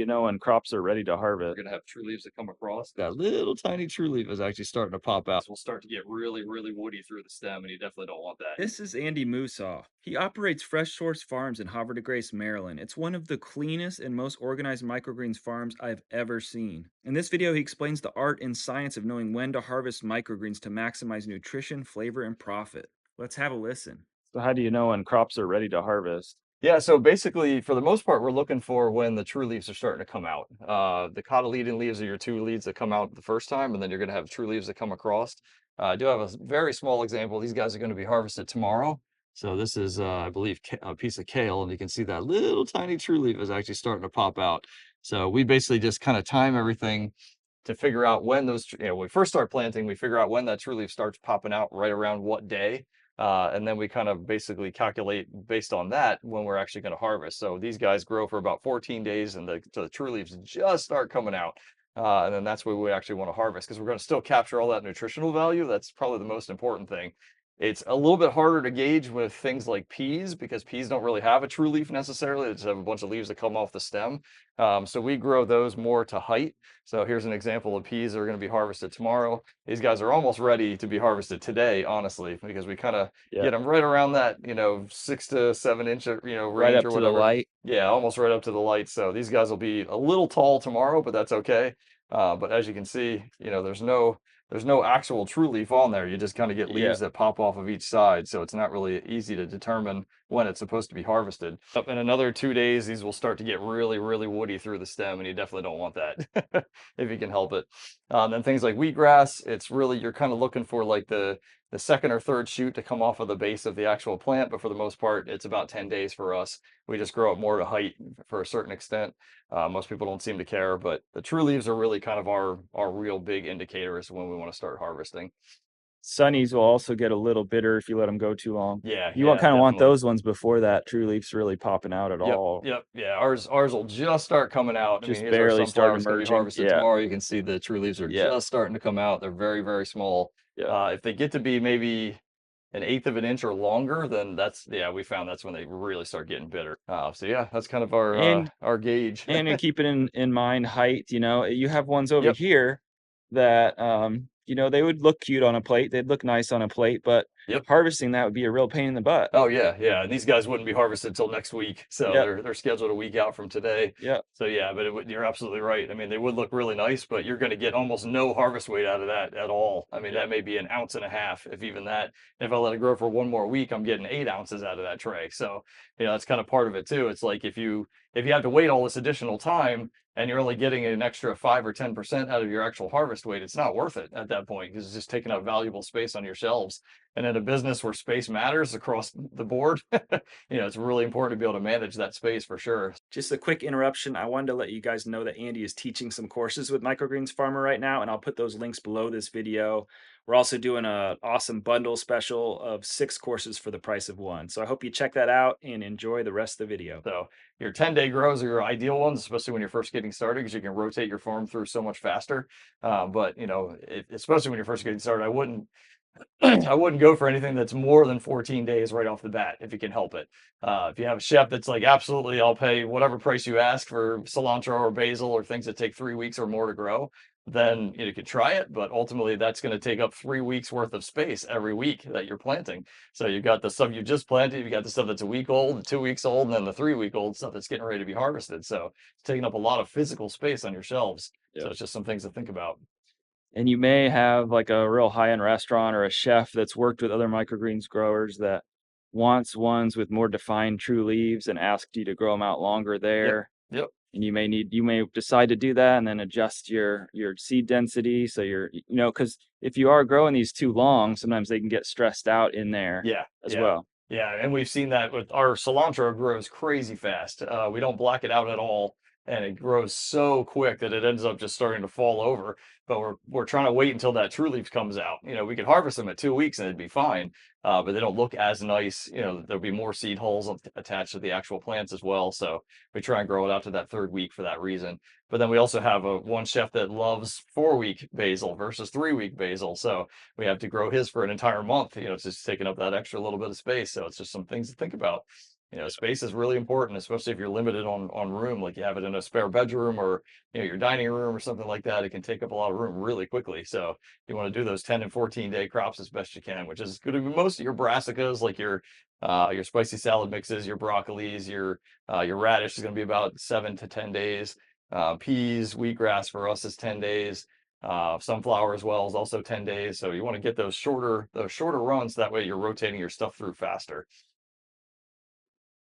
you know when crops are ready to We're harvest? gonna have true leaves that come across. That little tiny true leaf is actually starting to pop out. Will start to get really, really woody through the stem, and you definitely don't want that. This is Andy Moosaw. He operates Fresh Source Farms in Havre de Grace, Maryland. It's one of the cleanest and most organized microgreens farms I've ever seen. In this video, he explains the art and science of knowing when to harvest microgreens to maximize nutrition, flavor, and profit. Let's have a listen. So how do you know when crops are ready to harvest? Yeah, so basically, for the most part, we're looking for when the true leaves are starting to come out. The cotyledon leaves are your two leaves that come out the first time, and then you're going to have true leaves that come across. I do have a very small example. These guys are going to be harvested tomorrow. So this is, I believe, a piece of kale, and you can see that little tiny true leaf is actually starting to pop out. So we basically just kind of time everything to figure out when when we first start planting, we figure out when that true leaf starts popping out right around what day. And then we kind of basically calculate based on that when we're actually going to harvest. So these guys grow for about 14 days and the true leaves just start coming out. And then that's what we actually want to harvest because we're going to still capture all that nutritional value. That's probably the most important thing. It's a little bit harder to gauge with things like peas because peas don't really have a true leaf necessarily. They just have a bunch of leaves that come off the stem. So we grow those more to height. So here's an example of peas that are going to be harvested tomorrow. These guys are almost ready to be harvested today, honestly, because we kind of Yeah, get them right around that, 6 to 7 inch, right range up or to the whatever. light. Yeah, almost right up to the light. So these guys will be a little tall tomorrow, but that's okay. But as you can see, there's no actual true leaf on there. You just kind of get Yeah. leaves that pop off of each side. So it's not really easy to determine when it's supposed to be harvested. Up in another 2 days, these will start to get really, really woody through the stem, and you definitely don't want that if you can help it. Then things like wheatgrass, it's really, you're kind of looking for like the second or third shoot to come off of the base of the actual plant. But for the most part, it's about 10 days for us. We just grow it more to height for a certain extent. Most people don't seem to care, but the true leaves are really kind of our real big indicator as to when we want to start harvesting. Sunnies will also get a little bitter if you let them go too long. Yeah, You want yeah, kind of want definitely. those ones before that true leaf's really popping out at Yep, all. yep, yeah. Ours will just start coming out. I mean, Just here's our barely start sunflower. It's going to be emerging. harvested Yeah. tomorrow. You can see the true leaves are Yeah. just starting to come out. They're very, very small. Yeah. If they get to be maybe an eighth of an inch or longer, then we found that's when they really start getting bitter. So yeah, that's kind of our uh, And our gauge. And in keeping in mind height, you have ones over Yep. here that, they would look cute on a plate, they'd look nice on a plate, but Yep. harvesting that would be a real pain in the butt. Oh yeah, yeah. And these guys wouldn't be harvested until next week, so Yep, they're scheduled a week out from today. yep, So yeah, but you're absolutely right. I mean, they would look really nice, but you're going to get almost no harvest weight out of that at all. I mean, yep, that may be an ounce and a half, if even that. If I let it grow for one more week, I'm getting 8 ounces out of that tray. So that's kind of part of it too. It's like if you have to wait all this additional time and you're only getting an extra 5 or 10% out of your actual harvest weight, it's not worth it at that point because it's just taking up valuable space on your shelves. And in a business where space matters across the board, it's really important to be able to manage that space for sure. Just a quick interruption. I wanted to let you guys know that Andy is teaching some courses with Microgreens Farmer right now, and I'll put those links below this video. We're also doing an awesome bundle special of 6 courses for the price of 1. So I hope you check that out and enjoy the rest of the video. So your 10-day grows are your ideal ones, especially when you're first getting started, because you can rotate your farm through so much faster. But especially when you're first getting started, I wouldn't I wouldn't go for anything that's more than 14 days right off the bat if you can help it. If you have a chef that's like, absolutely, I'll pay whatever price you ask for cilantro or basil or things that take 3 weeks or more to grow, then you could try it. But ultimately, that's going to take up 3 weeks worth of space every week that you're planting. So you've got the stuff you just planted, you got the stuff that's a week old, the 2 weeks old, and then the 3 week old stuff that's getting ready to be harvested. So it's taking up a lot of physical space on your shelves. So yep. it's just some things to think about. And you may have, like, a real high-end restaurant or a chef that's worked with other microgreens growers that wants ones with more defined true leaves and asked you to grow them out longer Yep. there. Yep. And you may decide to do that and then adjust your seed density, so because if you are growing these too long, sometimes they can get stressed out in there Yeah, as yeah, well. yeah, and we've seen that with our cilantro grows crazy fast. We don't black it out at all, and it grows so quick that it ends up just starting to fall over. But we're trying to wait until that true leaf comes out. We could harvest them at 2 weeks and it'd be fine, but they don't look as nice. There'll be more seed hulls attached to the actual plants as well. So we try and grow it out to that third week for that reason. But then we also have one chef that loves 4 week basil versus 3 week basil. So we have to grow his for an entire month. It's just taking up that extra little bit of space. So it's just some things to think about. Space is really important, especially if you're limited on room, like you have it in a spare bedroom or your dining room or something like that. It can take up a lot of room really quickly. So you want to do those 10 and 14-day crops as best you can, which is going to be most of your brassicas, like your spicy salad mixes, your broccolis, your radish is going to be about 7 to 10 days. Peas, wheatgrass for us is 10 days. Sunflower as well is also 10 days. So you want to get those shorter runs. That way you're rotating your stuff through faster.